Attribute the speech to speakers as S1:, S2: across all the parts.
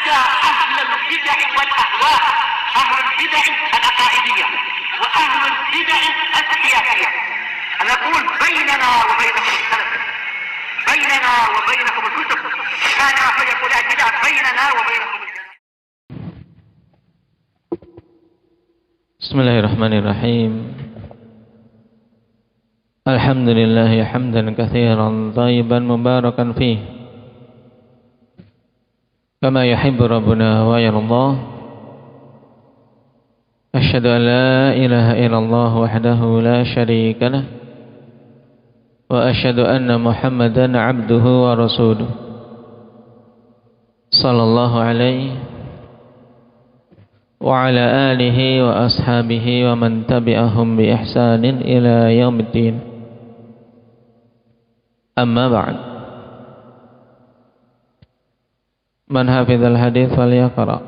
S1: حتى أهل البدع والأهواء، أهل البدع العقائدية وأهل البدع السياسية. أنا أقول بيننا وبينكم السلف، بيننا وبينكم الكتب، كان فيقول البدع بيننا وبينكم السلف.
S2: Bismillahirrahmanirrahim. Alhamdulillah hamdan katsiran thayyiban mubarakan fih, kama yuhibbu rabbuna wa yardah. Asyhadu an la ilaha illallah wahdahu la syarika lah, wa asyhadu anna Muhammadan abduhu wa rasuluh. Sallallahu alaihi wa ala alihi wa ashabihi wa man tabi'ahum bi ihsanin ila yaumiddin. Amma ba'd. Man hafizal hadits falyaqra.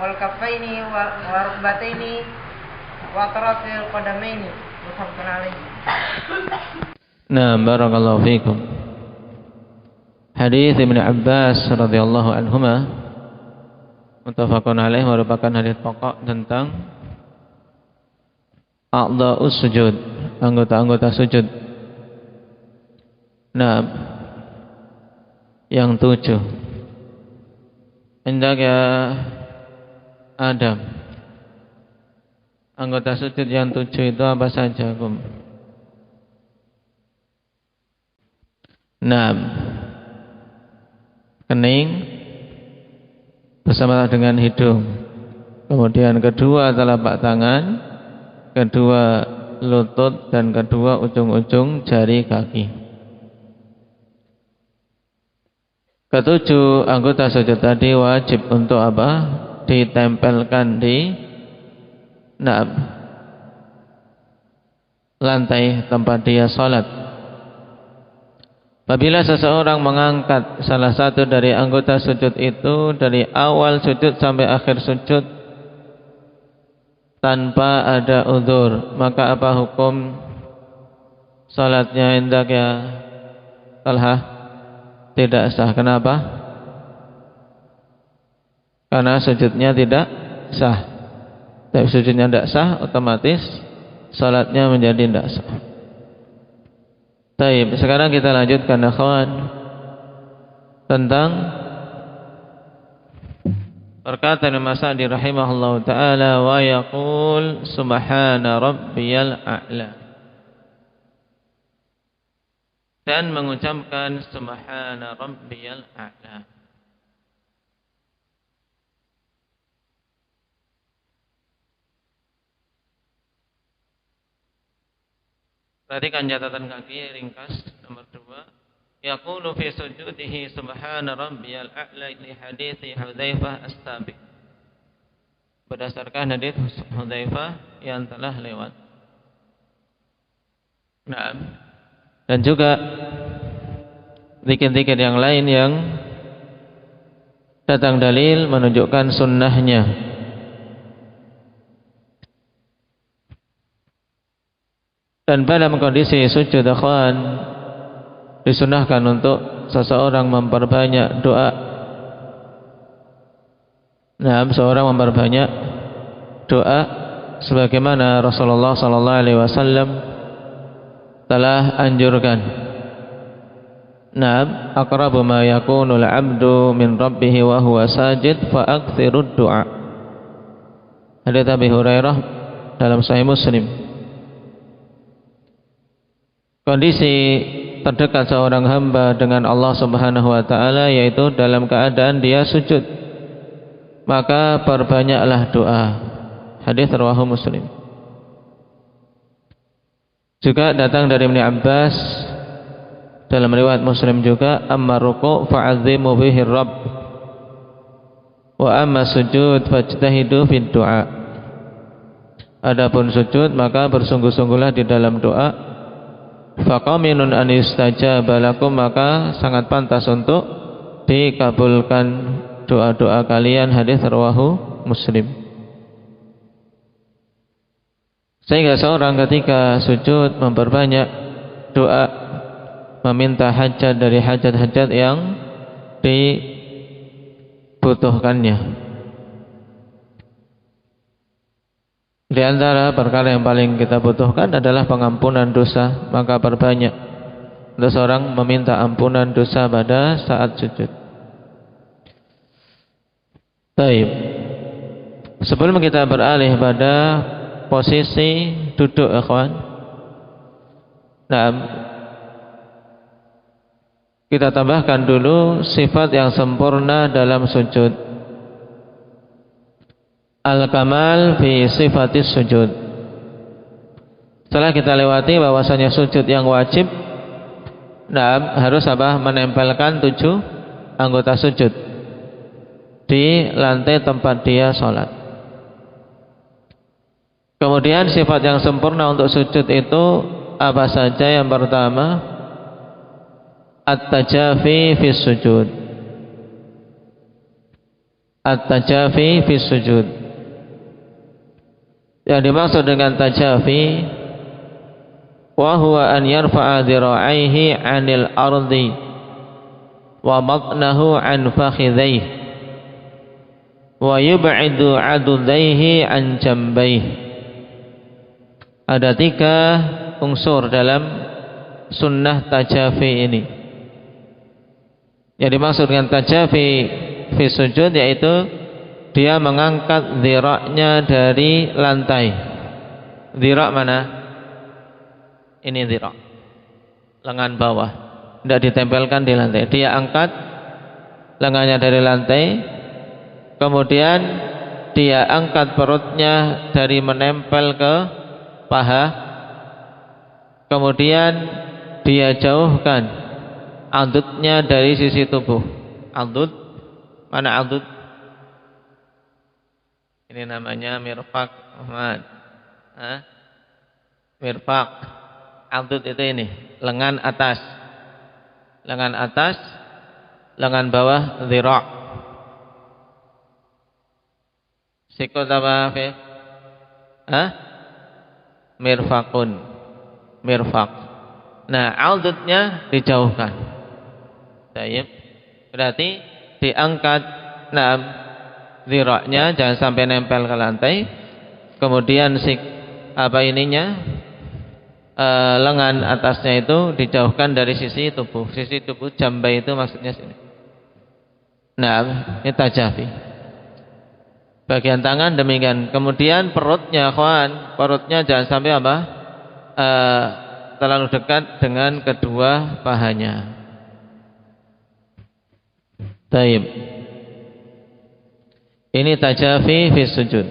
S3: والكفين والركبتين وأطراف القدمين متفق عليه.
S2: Nah, barakallahu fikum. Hadis Ibnu Abbas radhiyallahu anhuma muttafaqun alaih, merupakan hadis pokok tentang a'dha'us sujud, anggota-anggota sujud. Nah, yang 7. Hendak ya Adam, anggota sujud yang 7 itu apa saja, Kum? 6. Kening bersama dengan hidung. Kemudian kedua telapak tangan, kedua lutut, dan kedua ujung-ujung jari kaki. Ketujuh, anggota sujud tadi wajib untuk apa? Ditempelkan di lantai tempat dia salat. Apabila seseorang mengangkat salah satu dari anggota sujud itu dari awal sujud sampai akhir sujud tanpa ada uzur, maka apa hukum salatnya? Hendak ya Talha? Tidak sah. Kenapa? Karena sujudnya tidak sah. Tapi sujudnya tidak sah, otomatis salatnya menjadi tidak sah. Baik, sekarang kita lanjutkan akhwan tentang perkataan Imam Sa'di rahimahullahu taala, wa yaqul subhana rabbiyal a'la, dan mengucapkan subhana rabbiyal a'la. Perhatikan catatan kaki ringkas nomor 2. Yaqulu fi sujudihi subhana rabbiyal a'la li hadithi Hudzaifah as-sabiq. Berdasarkan hadis Hudzaifah yang telah lewat. Nah, dan juga zikir-zikir yang lain yang datang dalil menunjukkan sunnahnya. Dan dalam kondisi sujud akhwan disunahkan untuk seseorang memperbanyak doa. Nah, seorang memperbanyak doa sebagaimana Rasulullah sallallahu alaihi wasallam telah anjurkan. Naam, aqrabu ma yakunul 'abdu min rabbih wa huwa sajid fa aktsirud du'a. Hadits Abi Hurairah dalam Sahih Muslim. Kondisi terdekat seorang hamba dengan Allah Subhanahu wa taala yaitu dalam keadaan dia sujud, maka perbanyaklah doa. Hadis riwayat Muslim. Juga datang dari Ibnu Abbas dalam riwayat Muslim juga, amma ruku' fa'azimu bihi rabb wa amma sujud fajtahidu fid du'a. Adapun sujud maka bersungguh-sungguhlah di dalam doa, faqaminun an yustajaba lakum, maka sangat pantas untuk dikabulkan doa-doa kalian. Hadis rawahu Muslim. Sehingga seorang ketika sujud memperbanyak doa, meminta hajat dari hajat-hajat yang dibutuhkannya. Di antara perkara yang paling kita butuhkan adalah pengampunan dosa, maka perbanyak untuk seorang meminta ampunan dosa pada saat sujud. Baik. Sebelum kita beralih pada posisi duduk, ikhwan, kita tambahkan dulu sifat yang sempurna dalam sujud. Al-kamal fi sifatis sujud. Setelah kita lewati bahwasanya sujud yang wajib, harus menempelkan 7 anggota sujud di lantai tempat dia sholat. Kemudian sifat yang sempurna untuk sujud itu apa saja? Yang pertama, at-tajafi fi sujud. At-tajafi fi sujud. Yang dimaksud dengan tajafi, wa huwa an yarfa'a dhira'aihi 'anil ardi wa batnahu 'an fakhidhayhi wa yub'idu 'adudayhi 'an jambayhi. Ada 3 unsur dalam sunnah tajafi ini. Yang dimaksud dengan tajafi fi sujud yaitu dia mengangkat dhiraknya dari lantai. Dhirak mana? Ini dhirak, lengan bawah, tidak ditempelkan di lantai. Dia angkat lengannya dari lantai, kemudian dia angkat perutnya dari menempel ke paha, kemudian dia jauhkan adudnya dari sisi tubuh. Adud, mana adud? Ini namanya mirfaq, Ahmad. Mirfaq. Adud itu ini, lengan atas. Lengan atas, lengan bawah, dhira'. Sikut apa, Fif? Mirfaqun. Mirfaq. Nah, adudnya dijauhkan. Baik. Berarti diangkat dhiraknya jangan sampai nempel ke lantai. Kemudian lengan atasnya itu dijauhkan dari sisi tubuh. Sisi tubuh jambai itu maksudnya sini. Ini tajafi. Bagian tangan demikian. Kemudian perutnya, kawan, perutnya jangan sampai terlalu dekat dengan kedua pahanya. Baik. Ini tajafi fi sujud.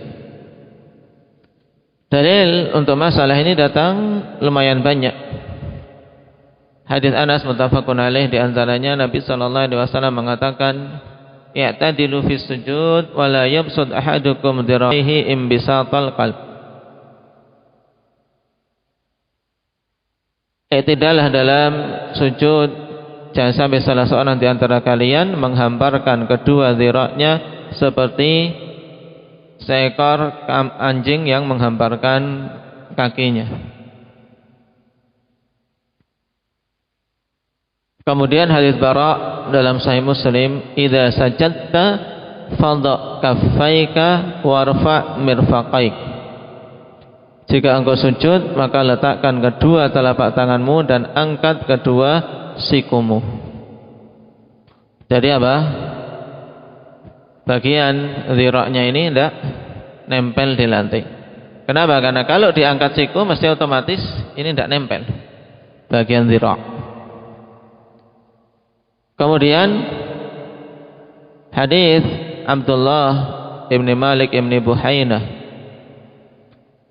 S2: Dalil untuk masalah ini datang lumayan banyak. Hadis Anas muttafaqun alaih, di antaranya Nabi sallallahu alaihi wasallam mengatakan, "Ya'tadilu fi sujud wa la yabsud ahadukum dhira'ihi imbisatal qalb." I'tidalah dalam sujud, jangan sampai salah seorang di antara kalian menghamparkan kedua dhiraknya seperti seekor anjing yang menghamparkan kakinya. Kemudian hadis Bara dalam Sahih Muslim, "Idza sajadta fadha kaffaika warfa' mirfaqaik." Jika engkau sujud, maka letakkan kedua telapak tanganmu dan angkat kedua sikumu. Jadi apa? Bagian dhiraknya ini tidak nempel di lantai. Kenapa? Karena kalau diangkat siku mesti otomatis ini tidak nempel bagian dhirak. Kemudian hadis Abdullah ibn Malik ibn Buhainah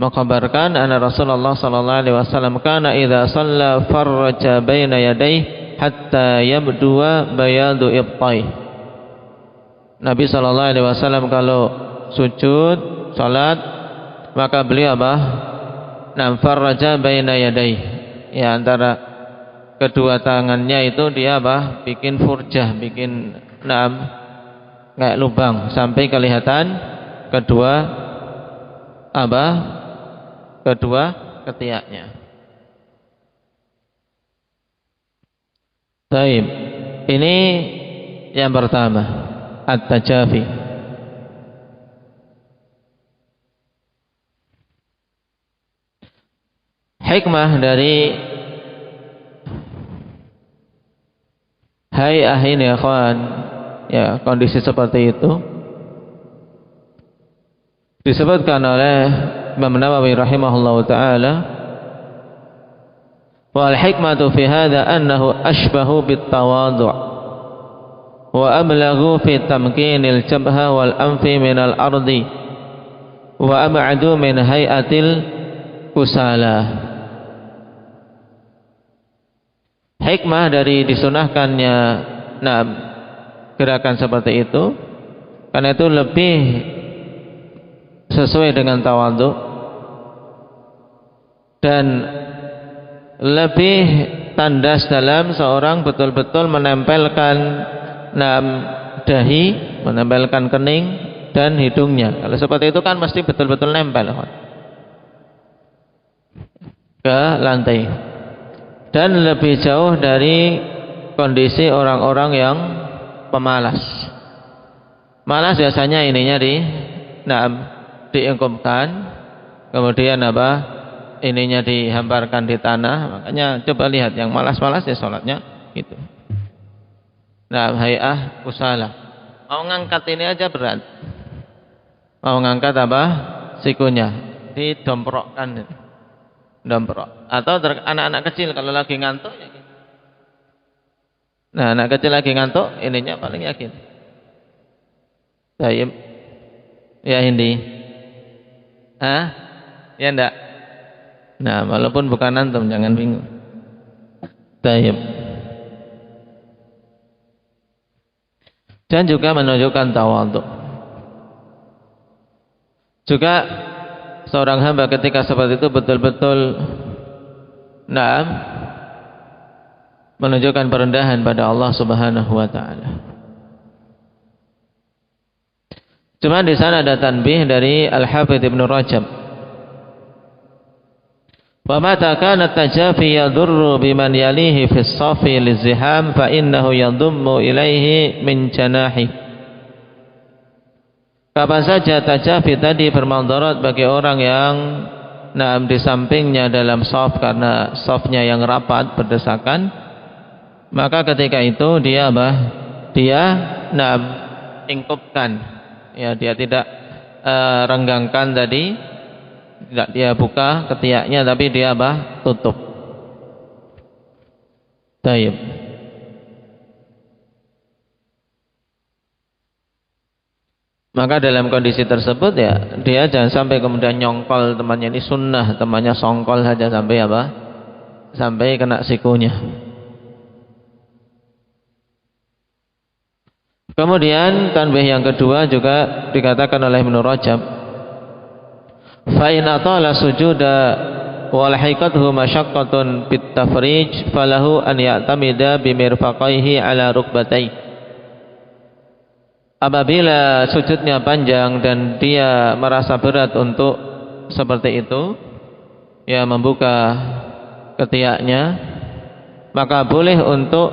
S2: mengkabarkan anna Rasulullah sallallahu alaihi wasallam kana idza shalla farraja baina yadayhi hatta yabduwa bayadu ibtai. Nabi sallallahu alaihi wasallam kalau sujud salat, maka beliau farraja baina yadayhi, Ya, antara kedua tangannya itu dia apa? Bikin furjah, bikin kayak lubang sampai kelihatan kedua apa? Kedua ketiaknya. Baik. Ini yang pertama, at-tajafi. Hikmah dari hay'ah ini ya kawan, ya kondisi seperti itu disebutkan oleh Imam Nawawi rahimahullahu taala, wal hikmatu fi hadza annahu ashbahu bit tawadhu' wa ablaghu fi tamkinil jabha wal anfi minal ardi wa ab'adu min hay'atil kusala. Hikmah dari disunahkannya gerakan seperti itu karena itu lebih sesuai dengan tawadhu dan lebih tandas dalam seorang betul-betul menempelkan dahi, menempelkan kening dan hidungnya. Kalau seperti itu kan mesti betul-betul nempel ke lantai. Dan lebih jauh dari kondisi orang-orang yang pemalas. Malas biasanya ininya diengkupkan, kemudian ininya dihamparkan di tanah. Makanya coba lihat yang malas-malas ya sholatnya gitu. Hay'ah kusala. Mau ngangkat ini aja berat. Mau ngangkat sikunya didomprokkan. Domprok. Atau anak-anak kecil kalau lagi ngantuk ya gitu. Nah, anak kecil lagi ngantuk ininya paling yakin. Baik. Ya Hindi. Ya enggak. Nah, walaupun bukan antum jangan bingung. Baik. Dan juga menunjukkan tawadhu. Juga seorang hamba ketika seperti itu betul-betul menunjukkan perendahan pada Allah Subhanahu wa taala. Cuma di sana ada tanbih dari Al-Hafidz Ibnu Rajab. Wa mata kana tajafi yadurru biman yalihi fi as-safi liziham fa innahu yadummu ilaihi min janahi. Kapan saja tajafi tadi bermandarat bagi orang yang di sampingnya dalam shaf karena shafnya yang rapat berdesakan, maka ketika itu dia ingkupkan, ya dia tidak renggangkan tadi, tidak dia buka ketiaknya tapi dia tutup. Taib. Maka dalam kondisi tersebut ya dia jangan sampai kemudian nyongkol temannya, ini sunnah temannya songkol saja sampai sampai kena sikunya. Kemudian tanbih yang kedua juga dikatakan oleh Ibnu Rajab, fa in atala sujuda wa lahiqathu masyaqqatun bit tafrij falahu an ya'tamida bi mirfaqaihi ala rukbatayhi. Apabila sujudnya panjang dan dia merasa berat untuk seperti itu, ya membuka ketiaknya, maka boleh untuk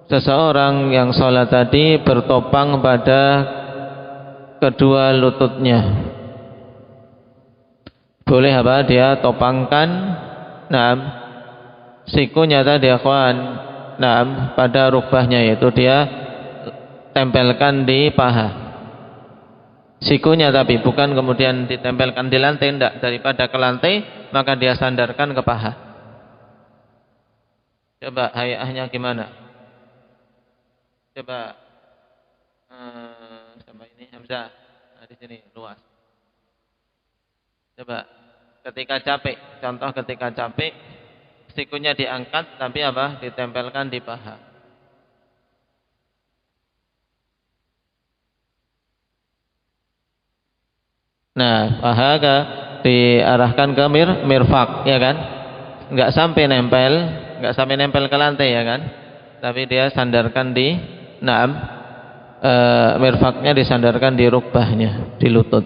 S2: seseorang yang sholat tadi bertopang pada kedua lututnya. Boleh dia topangkan sikunya tadi pada rukbahnya, yaitu dia tempelkan di paha. Sikunya tapi bukan kemudian ditempelkan di lantai, tidak. Daripada ke lantai maka dia sandarkan ke paha. Coba hayahnya gimana? Coba sama ini Hamzah. Di sini luas. Coba ketika capek, contoh ketika capek sikunya diangkat tapi ditempelkan di paha. Nah, paha diarahkan ke mirfaq, ya kan? enggak sampai nempel ke lantai ya kan, tapi dia sandarkan di mirfaknya disandarkan di rukbahnya, di lutut.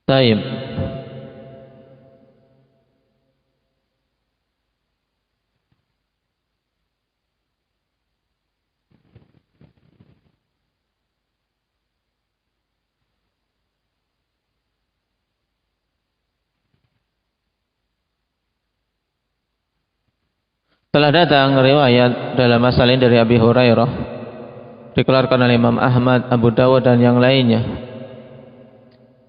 S2: Taib. Telah datang riwayat dalam masalah ini dari Abi Hurairah, dikeluarkan oleh Imam Ahmad, Abu Dawud dan yang lainnya.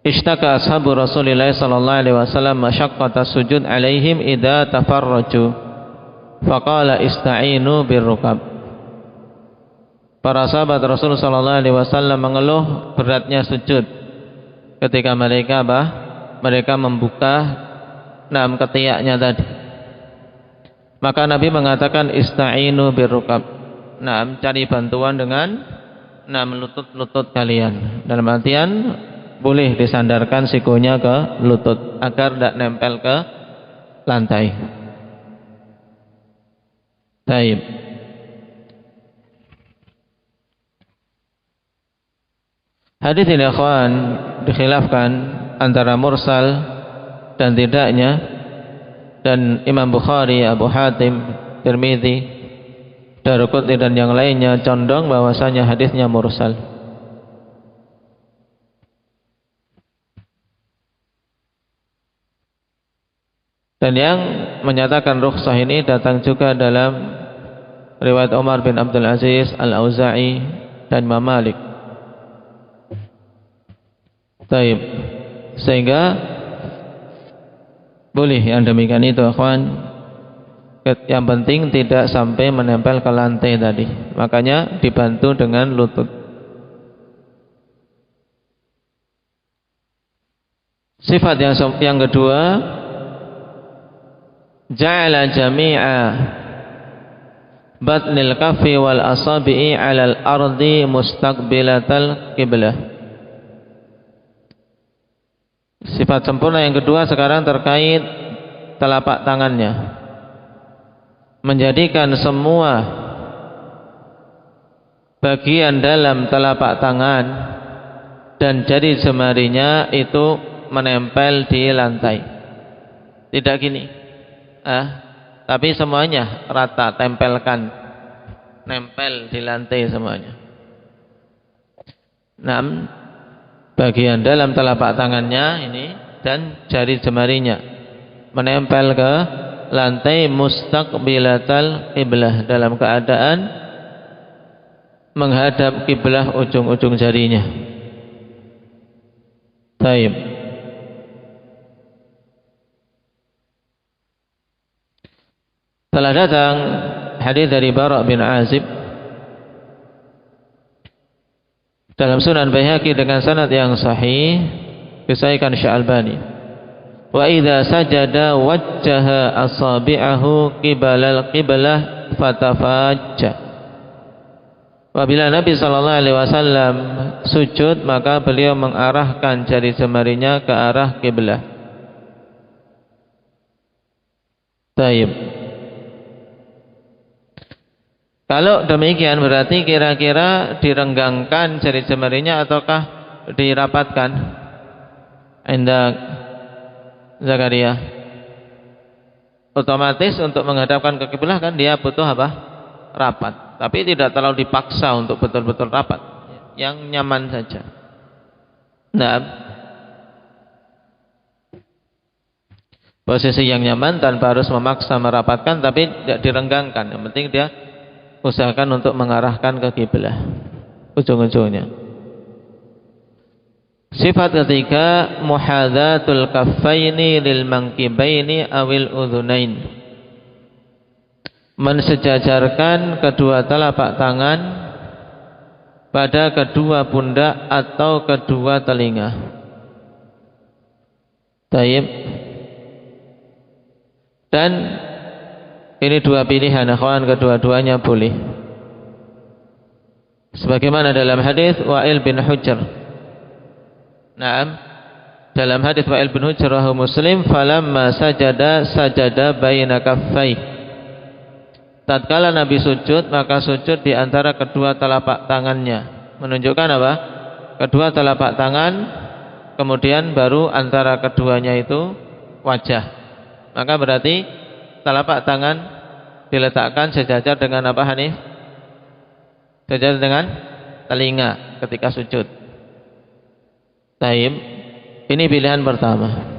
S2: Ishtaka ashabu Rasulillah sallallahu alaihi wasallam masyaqqata sujud alaihim idza tafarraju. Faqala ista'inu birrukab. Para sahabat Rasul sallallahu alaihi wasallam mengeluh beratnya sujud ketika mereka membuka ketiaknya tadi. Maka Nabi mengatakan ista'inu birrukab. Cari bantuan dengan lutut-lutut kalian. Dalam artian boleh disandarkan sikunya ke lutut agar tidak nempel ke lantai. Taib. Hadis ini akhwan dikhilafkan antara mursal dan tidaknya. Dan Imam Bukhari, Abu Hatim, Tirmidzi, Daruqutni dan yang lainnya condong bahwasanya hadisnya mursal. Dan yang menyatakan rukhsah ini datang juga dalam riwayat Umar bin Abdul Aziz, Al-Auza'i dan Imam Malik. Taib. Sehingga boleh yang demikian itu akhwan. Yang penting tidak sampai menempel ke lantai tadi. Makanya dibantu dengan lutut. Sifat yang kedua, ja'ala jami'a batnil kaffi wal asabi'i 'alal ardi mustaqbilatal qiblah. Sifat sempurna yang kedua sekarang terkait telapak tangannya, menjadikan semua bagian dalam telapak tangan dan jari jemarinya itu menempel di lantai. Tidak gini, tapi semuanya rata, nempel di lantai semuanya. Bagian dalam telapak tangannya ini dan jari jemarinya menempel ke lantai mustaqbilatal qiblah, dalam keadaan menghadap kiblah ujung-ujung jarinya. Taib. Telah datang hadis dari Bara' bin Azib dalam Sunan Baihaqi dengan sanad yang sahih, disahihkan Syalbani. Wa idza sajada wajjaha asabi'ahu qibalal qiblah fatafajja. Apabila Nabi sallallahu alaihi wasallam sujud, maka beliau mengarahkan jari jemarinya ke arah kiblah. Taib. Kalau demikian berarti kira-kira direnggangkan jari jemarinya ataukah dirapatkan? Indah Zakaria. Otomatis untuk menghadapkan ke kiblah kan dia butuh apa? Rapat. Tapi tidak terlalu dipaksa untuk betul-betul rapat. Yang nyaman saja. Posisi yang nyaman tanpa harus memaksa merapatkan, tapi tidak direnggangkan. Yang penting dia usahakan untuk mengarahkan ke kiblah ujung-ujungnya. Sifat ketiga, muhadzatul kaffaini lil mankibaini awil udhunain, mensejajarkan kedua telapak tangan pada kedua pundak atau kedua telinga. Taib. Dan ini dua pilihan akhwan, kedua-duanya boleh. Sebagaimana dalam hadis Wa'il bin Hujr. Dalam hadis Wa'il bin Hujr rawahu Muslim, falamma sajada baina kaffai. Tatkala Nabi sujud, maka sujud di antara kedua telapak tangannya. Menunjukkan apa? Kedua telapak tangan, kemudian baru antara keduanya itu wajah. Maka berarti telapak tangan diletakkan sejajar dengan apa, Hanif? Sejajar dengan telinga ketika sujud. Taib. Ini pilihan pertama.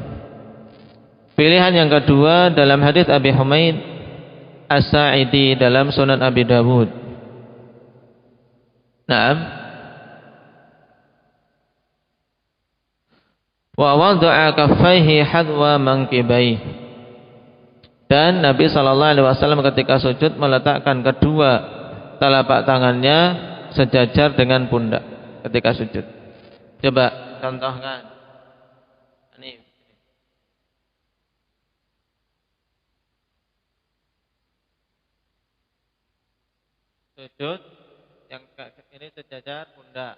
S2: Pilihan yang kedua dalam hadis Abi Humaid As-Sa'idi dalam Sunan Abi Dawud. Naam. Wa wada'a kaffaihi hadwa mankibai. Dan Nabi SAW ketika sujud meletakkan kedua telapak tangannya sejajar dengan pundak ketika sujud. Coba contohkan. Ini. Sujud yang ini sejajar pundak.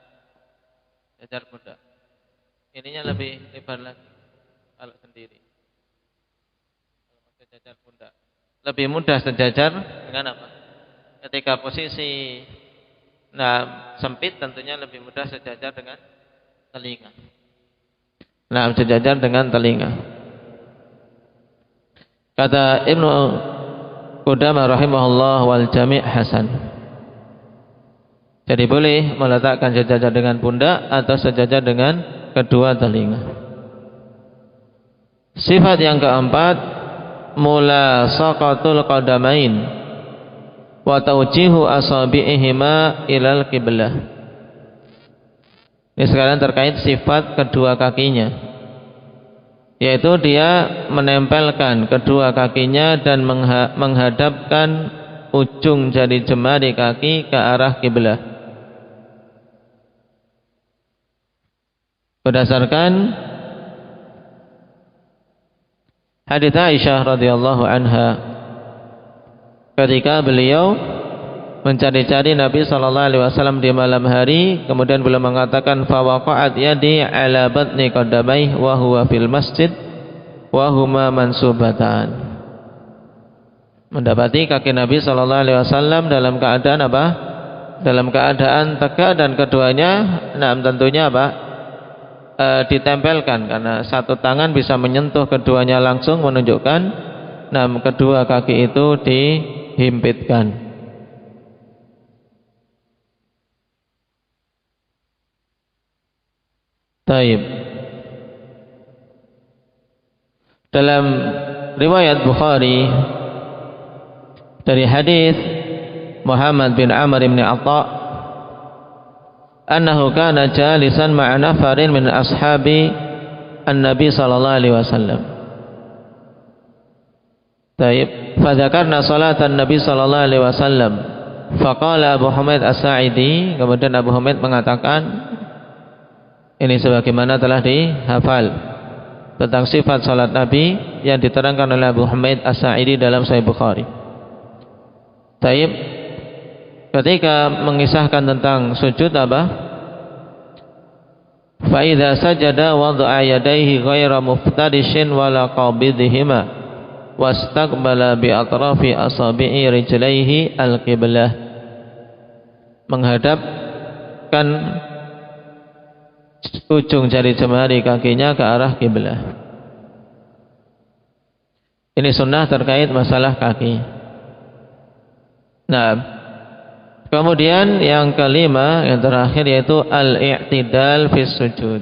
S2: Sejajar pundak. Ininya lebih lebar lagi kalau sendiri. Kalau sejajar pundak. Lebih mudah sejajar dengan apa? Ketika posisi sempit tentunya lebih mudah sejajar dengan telinga. Sejajar dengan telinga. Kata Ibnu Qudamah rahimahullah wal jami' hasan. Jadi boleh meletakkan sejajar dengan pundak atau sejajar dengan kedua telinga. Sifat yang keempat, mula saqatul qadamain wa tawjihu asabi'ihima ilal qiblah. Ini sekarang terkait sifat kedua kakinya, yaitu dia menempelkan kedua kakinya dan menghadapkan ujung jari jemari kaki ke arah kiblat. Berdasarkan hadits Aisyah radhiyallahu anha, ketika beliau mencari-cari Nabi SAW di malam hari, kemudian beliau mengatakan fawaqa'at yadi ala batni qadamaihi wa huwa fil masjid wa huma mansubatan. Mendapati kaki Nabi SAW dalam keadaan apa? Dalam keadaan tegak dan keduanya tentunya apa? Ditempelkan, karena satu tangan bisa menyentuh keduanya langsung, menunjukkan kedua kaki itu dihimpitkan. Taib. Dalam riwayat Bukhari dari hadis Muhammad bin Amr bin Atha, annahu kana jalisan ma'a nafarin min ashabi an-nabi sallallahu alaihi wasallam. Taib. Fadzakarna salatan Nabi sallallahu alaihi wasallam. Faqala Abu Humaid As-Sa'idi, kemudian Abu Humaid mengatakan, ini sebagaimana telah dihafal tentang sifat salat Nabi yang diterangkan oleh Abu Humaid As-Sa'idi dalam Sahih Bukhari. Taib. Ketika mengisahkan tentang sujud apa? Fa idza sajada wada'a yadayhi ghaira muftarishin wala qabidhihima wastaqbala bi atrafi asabi'i rijlaihi al-qiblah. Menghadapkan ujung jari jemari kakinya ke arah kiblat. Ini sunnah terkait masalah kaki. Kemudian yang kelima, yang terakhir, yaitu al-i'tidal fis sujud.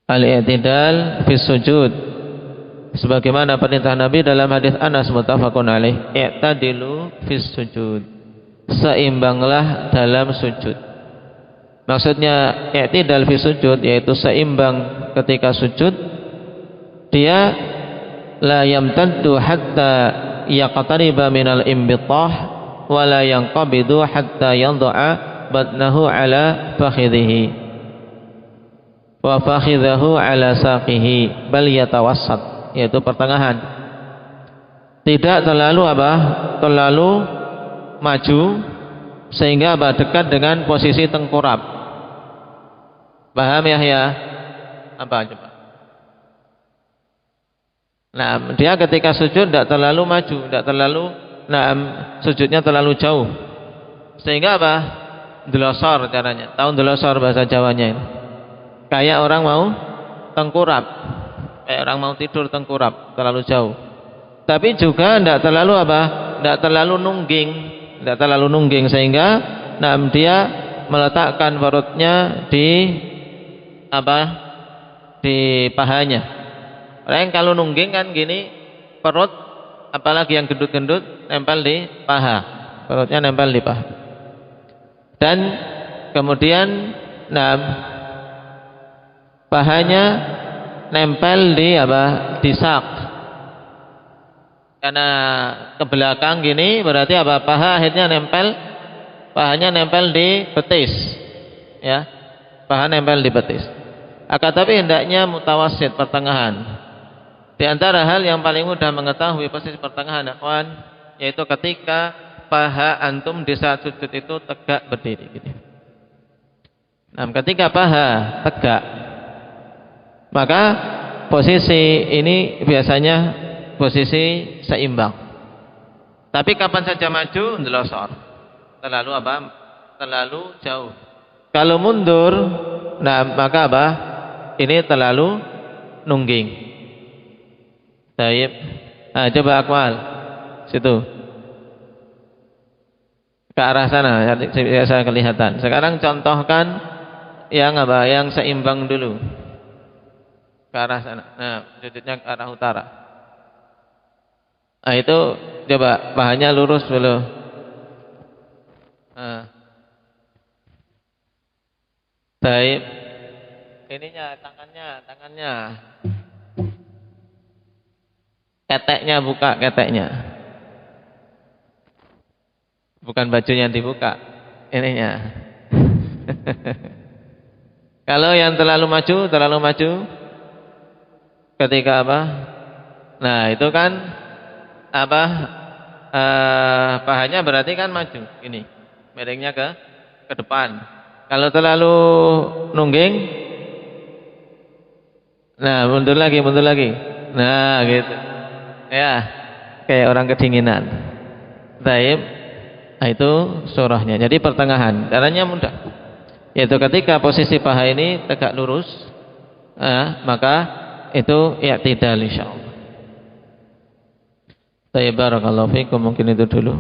S2: Al-i'tidal fis sujud, sebagaimana perintah Nabi dalam hadis Anas muttafaqun alaih, i'tadilu fis sujud, seimbanglah dalam sujud. Maksudnya i'tidal fi sujud yaitu seimbang ketika sujud. Dia la yamtaddu hatta yaqtariba minal imbitah wa la yanqabidu hatta yadha'a batnahu ala fakhidhihi wa fakhidhahu ala saqihi bal yatawassat, yaitu pertengahan. Tidak terlalu terlalu maju sehingga dekat dengan posisi tengkurap. Paham Yahya? Apa coba? Nah, dia ketika sujud tidak terlalu maju, tidak terlalu, sujudnya terlalu jauh. Sehingga apa? Delosor caranya. Tahu delosor bahasa Jawanya ini? Kayak orang mau tengkurap. Kayak orang mau tidur tengkurap, terlalu jauh. Tapi juga tidak terlalu apa? Tidak terlalu nungging, tidak terlalu nungging sehingga dia meletakkan perutnya di apa? Di pahanya. Orang kalau nungging kan gini, perut apalagi yang gendut-gendut nempel di paha. Perutnya nempel di paha. Dan kemudian pahanya nempel di apa? Di sak. Karena ke belakang gini berarti apa? Paha akhirnya nempel, pahanya nempel di betis. Ya. Paha nempel di betis. Akan tapi hendaknya mutawasid, pertengahan. Di antara hal yang paling mudah mengetahui posisi pertengahan akhwan, yaitu ketika paha antum di saat sujud itu tegak berdiri gitu. Nah, ketika paha tegak, maka posisi ini biasanya posisi seimbang. Tapi kapan saja maju ndelosor. Terlalu apa? Terlalu jauh. Kalau mundur, maka apa? Ini terlalu nungging. Baik. Nah, coba Akmal. Situ. Ke arah sana biasa kelihatan. Sekarang contohkan yang apa? Yang seimbang dulu. Ke arah sana. Nah, sujudnya ke arah utara. Nah, itu coba pahanya lurus dulu. Nah. Baik. Ininya tangannya. Keteknya buka, keteknya. Bukan bajunya yang dibuka, ininya. Kalau yang terlalu maju, ketika apa? Nah, itu kan apa? Pahanya berarti kan maju, ini. Miringnya ke depan. Kalau terlalu nungging, nah mundur lagi. Nah, gitu. Ya, kayak orang kedinginan. Baik. Nah, itu surahnya. Jadi pertengahan. Caranya mudah. Yaitu ketika posisi paha ini tegak lurus, maka itu i'tidal insyaallah. Baik, barakallahu fikum. Mungkin itu dulu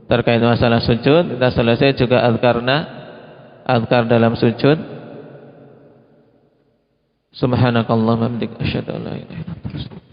S2: terkait masalah sujud. Kita selesai juga azkar dalam sujud. Subhanakallahumma wa bihamdika asyhadu an la ilaha illa anta astaghfiruka